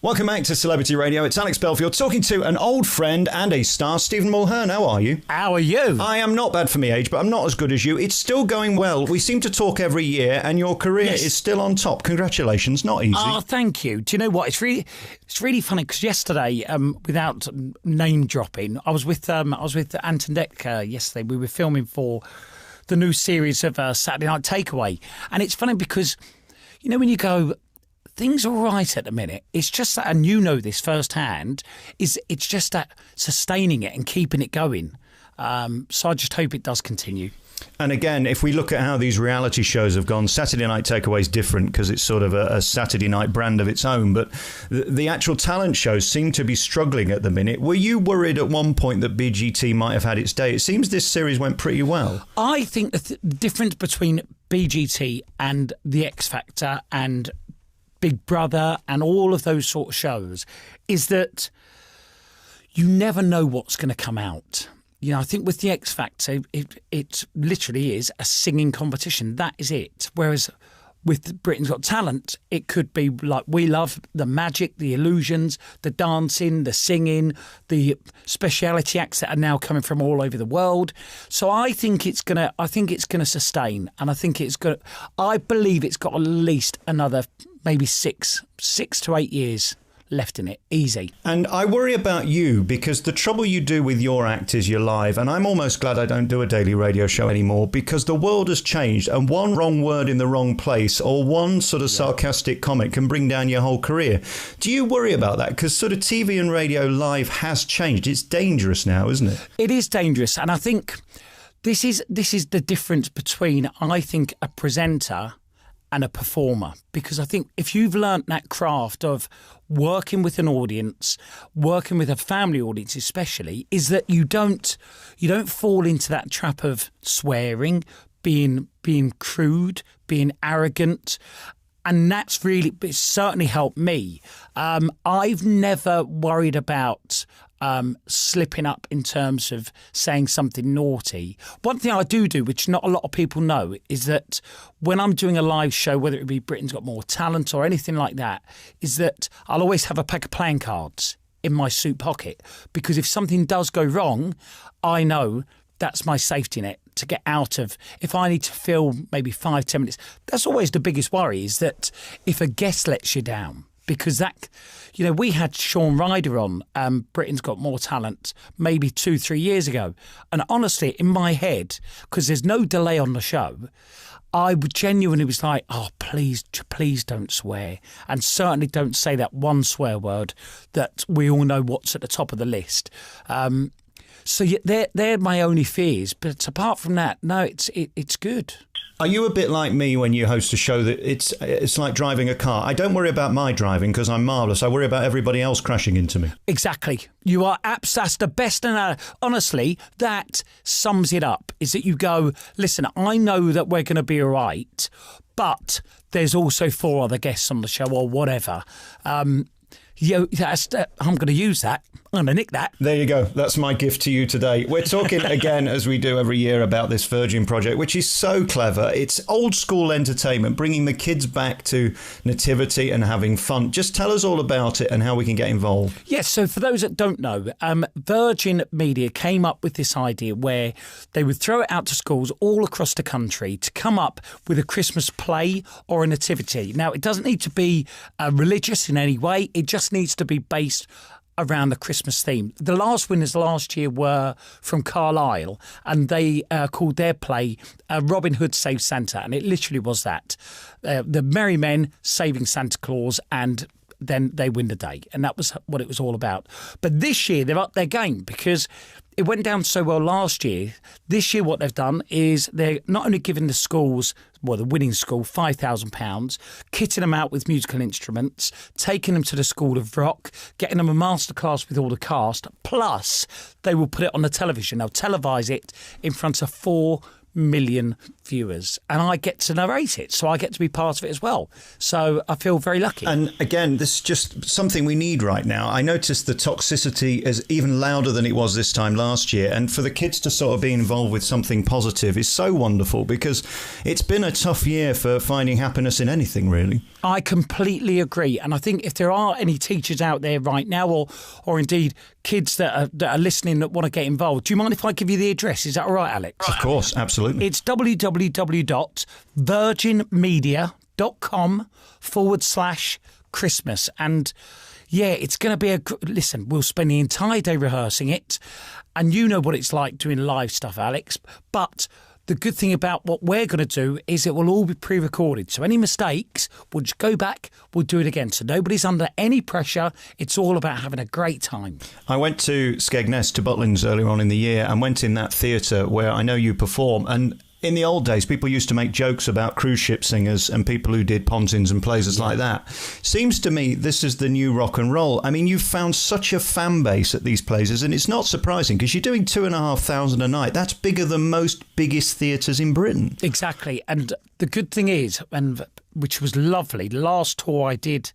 Welcome back to Celebrity Radio. It's Alex Belfield talking to an old friend and a star, Stephen Mulhurn. How are you? How are you? I am not bad for my age, but I'm not as good as you. It's still going well. We seem to talk every year, and your career is still on top. Congratulations. Not easy. Oh, thank you. Do you know what? It's really funny because yesterday, without name dropping, I was with Anton Deck yesterday. We were filming for the new series of Saturday Night Takeaway, and it's funny because you know when you go, things are all right at the minute. It's just that, and you know this firsthand, it's just that sustaining it and keeping it going. So I just hope it does continue. And again, if we look at how these reality shows have gone, Saturday Night Takeaway is different because it's sort of a Saturday night brand of its own. But the actual talent shows seem to be struggling at the minute. Were you worried at one point that BGT might have had its day? It seems this series went pretty well. I think the difference between BGT and The X Factor and Big Brother and all of those sort of shows is that you never know what's going to come out. You know, I think with the X Factor, it literally is a singing competition. That is it. Whereas with Britain's Got Talent, it could be like we love the magic, the illusions, the dancing, the singing, the speciality acts that are now coming from all over the world. So I think it's gonna sustain, and I believe it's got at least another maybe six to 8 years left in it, easy. And I worry about you because the trouble you do with your act is you're live, and I'm almost glad I don't do a daily radio show anymore because the world has changed, and one wrong word in the wrong place or one sort of sarcastic comment can bring down your whole career. Do you worry about that? Because sort of TV and radio live has changed. It's dangerous now, isn't it? It is dangerous, and I think this is the difference between, I think, a presenter and a performer, because I think if you've learnt that craft of working with an audience, working with a family audience especially, is that you don't fall into that trap of swearing, being crude, being arrogant. And that's it's certainly helped me. I've never worried about slipping up in terms of saying something naughty. One thing I do, which not a lot of people know, is that when I'm doing a live show, whether it be Britain's Got More Talent or anything like that, is that I'll always have a pack of playing cards in my suit pocket, because if something does go wrong, I know that's my safety net to get out of. If I need to film maybe 5-10 minutes, that's always the biggest worry, is that if a guest lets you down, because that, you know, we had Sean Ryder on Britain's Got More Talent maybe 2-3 years ago, and honestly, in my head, because there's no delay on the show, I would genuinely was like, oh, please don't swear, and certainly don't say that one swear word that we all know what's at the top of the list. So they're my only fears, but apart from that, no, it's good. Are you a bit like me when you host a show that it's like driving a car? I don't worry about my driving because I'm marvellous. I worry about everybody else crashing into me. Exactly. You are that's the best. And honestly, that sums it up, is that you go, listen, I know that we're going to be all right, but there's also 4 other guests on the show or whatever. I'm going to use that. I'm going to nick that. There you go. That's my gift to you today. We're talking again, as we do every year, about this Verging Project, which is so clever. It's old school entertainment, bringing the kids back to nativity and having fun. Just tell us all about it and how we can get involved. Yes, so for those that don't know, Virgin Media came up with this idea where they would throw it out to schools all across the country to come up with a Christmas play or a nativity. Now, it doesn't need to be religious in any way. It just needs to be based around the Christmas theme. The last winners last year were from Carlisle, and they called their play Robin Hood Saves Santa, and it literally was that. The merry men saving Santa Claus, and then they win the day. And that was what it was all about. But this year, they're up their game because it went down so well last year. This year, what they've done is they're not only giving the schools, well, the winning school, £5,000, kitting them out with musical instruments, taking them to the School of Rock, getting them a masterclass with all the cast, plus they will put it on the television. They'll televise it in front of 4 million viewers, and I get to narrate it, so I get to be part of it as well. So I feel very lucky. And again, this is just something we need right now. I noticed the toxicity is even louder than it was this time last year, and for the kids to sort of be involved with something positive is so wonderful, because it's been a tough year for finding happiness in anything, really. I completely agree, and I think if there are any teachers out there right now, or indeed kids that are listening that want to get involved, do you mind if I give you the address? Is that all right, Alex? Of course, absolutely. It's www.virginmedia.com/Christmas. And yeah, it's going to be listen, we'll spend the entire day rehearsing it. And you know what it's like doing live stuff, Alex. But the good thing about what we're going to do is it will all be pre-recorded. So any mistakes, we'll just go back, we'll do it again. So nobody's under any pressure. It's all about having a great time. I went to Skegness, to Butlins earlier on in the year, and went in that theatre where I know you perform. And in the old days, people used to make jokes about cruise ship singers and people who did pontins and places like that. Seems to me this is the new rock and roll. I mean, you've found such a fan base at these places, and it's not surprising because you're doing 2,500 a night. That's bigger than most biggest theatres in Britain. Exactly. And the good thing is, and which was lovely, the last tour I did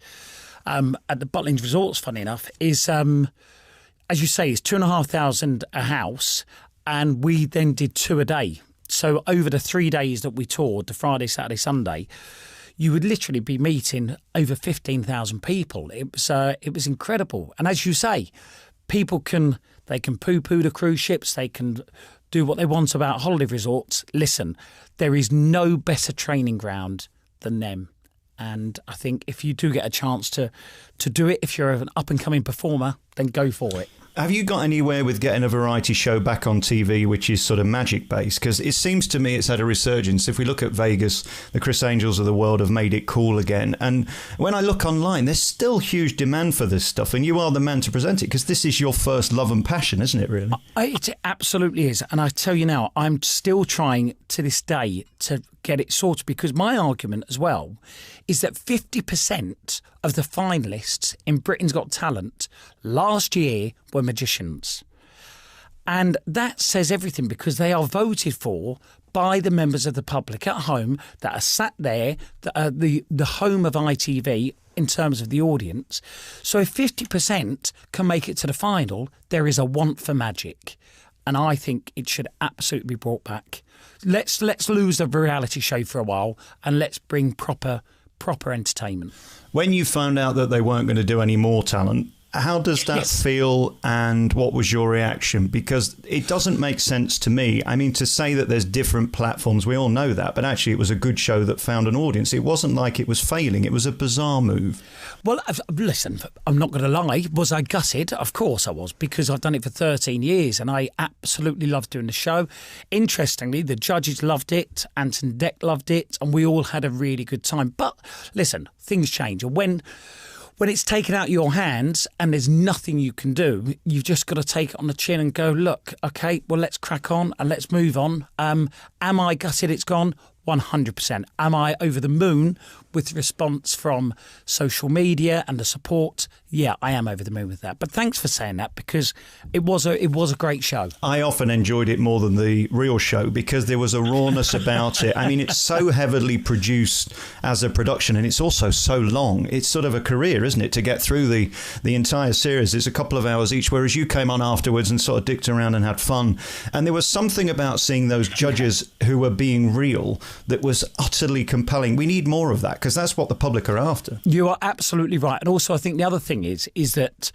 at the Butlins Resorts, funny enough, is, as you say, it's 2,500 a house, and we then did 2 a day. So over the 3 days that we toured, the Friday, Saturday, Sunday, you would literally be meeting over 15,000 people. It was incredible. And as you say, people can poo-poo the cruise ships, they can do what they want about holiday resorts. Listen, there is no better training ground than them. And I think if you do get a chance to do it, if you're an up-and-coming performer, then go for it. Have you got anywhere with getting a variety show back on TV which is sort of magic-based? Because it seems to me it's had a resurgence. If we look at Vegas, the Chris Angels of the world have made it cool again. And when I look online, there's still huge demand for this stuff, and you are the man to present it, because this is your first love and passion, isn't it, really? It absolutely is. And I tell you now, I'm still trying to this day to get it sorted, because my argument as well is that 50% of the finalists in Britain's Got Talent last year were magicians. And that says everything, because they are voted for by the members of the public at home that are sat there, the home of ITV in terms of the audience. So if 50% can make it to the final, there is a want for magic. And I think it should absolutely be brought back. Let's lose the reality show for a while, and let's bring proper entertainment. When you found out that they weren't going to do any more talent, how does that feel, and what was your reaction? Because it doesn't make sense to me. I mean, to say that there's different platforms, we all know that, but actually it was a good show that found an audience. It wasn't like it was failing. It was a bizarre move. Well, listen, I'm not going to lie. Was I gutted? Of course I was, because I've done it for 13 years and I absolutely loved doing the show. Interestingly, the judges loved it, Anton Deck loved it, and we all had a really good time. But listen, things change. And when it's taken out of your hands and there's nothing you can do, you've just got to take it on the chin and go, look, okay, well, let's crack on and let's move on. Am I gutted it's gone? 100%. Am I over the moon with the response from social media and the support? Yeah, I am over the moon with that. But thanks for saying that, because it was a great show. I often enjoyed it more than the real show because there was a rawness about it. I mean, it's so heavily produced as a production, and it's also so long. It's sort of a career, isn't it, to get through the entire series. It's a couple of hours each, whereas you came on afterwards and sort of dicked around and had fun. And there was something about seeing those judges who were being real that was utterly compelling. We need more of that, because that's what the public are after. You are absolutely right. And also I think the other thing is that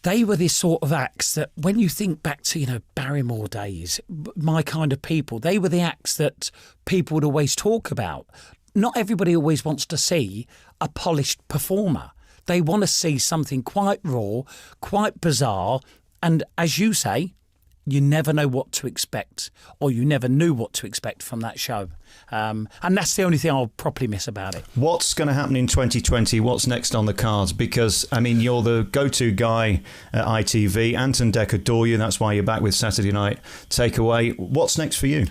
they were this sort of acts that, when you think back to, Barrymore days, My Kind of People, they were the acts that people would always talk about. Not everybody always wants to see a polished performer. They want to see something quite raw, quite bizarre, and as you say, you never know what to expect, or you never knew what to expect from that show. And that's the only thing I'll properly miss about it. What's going to happen in 2020? What's next on the cards? Because, I mean, you're the go-to guy at ITV. Anton Deck adore you. That's why you're back with Saturday Night Takeaway. What's next for you?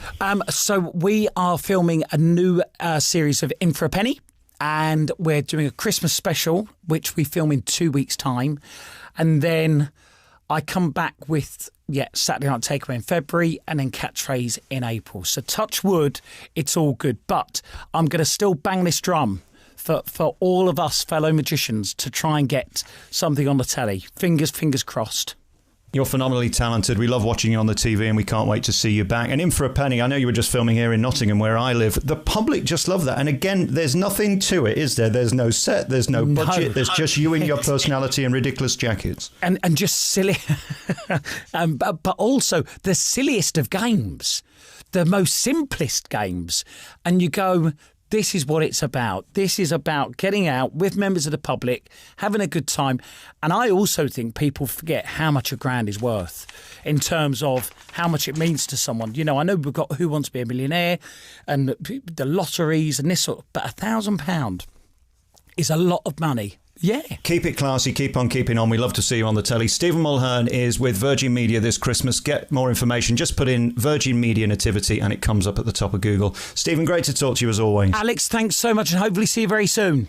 So we are filming a new series of In for a Penny, and we're doing a Christmas special, which we film in 2 weeks' time. And then I come back with Saturday Night Takeaway in February and then Catchphrase in April. So touch wood, it's all good. But I'm going to still bang this drum for all of us fellow magicians to try and get something on the telly. Fingers crossed. You're phenomenally talented. We love watching you on the TV and we can't wait to see you back. And In for a Penny, I know you were just filming here in Nottingham where I live. The public just love that. And again, there's nothing to it, is there? There's no set, there's no budget, there's just you and your personality and ridiculous jackets. And just silly, but also the silliest of games, the most simplest games. And you go, this is what it's about. This is about getting out with members of the public, having a good time. And I also think people forget how much a grand is worth in terms of how much it means to someone. You know, I know we've got Who Wants to Be a Millionaire and the lotteries and this sort of, but £1,000 is a lot of money. Yeah. Keep it classy, keep on keeping on. We love to see you on the telly. Stephen Mulhurn is with Virgin Media this Christmas. Get more information. Just put in Virgin Media Nativity and it comes up at the top of Google. Stephen, great to talk to you as always. Alex, thanks so much and hopefully see you very soon.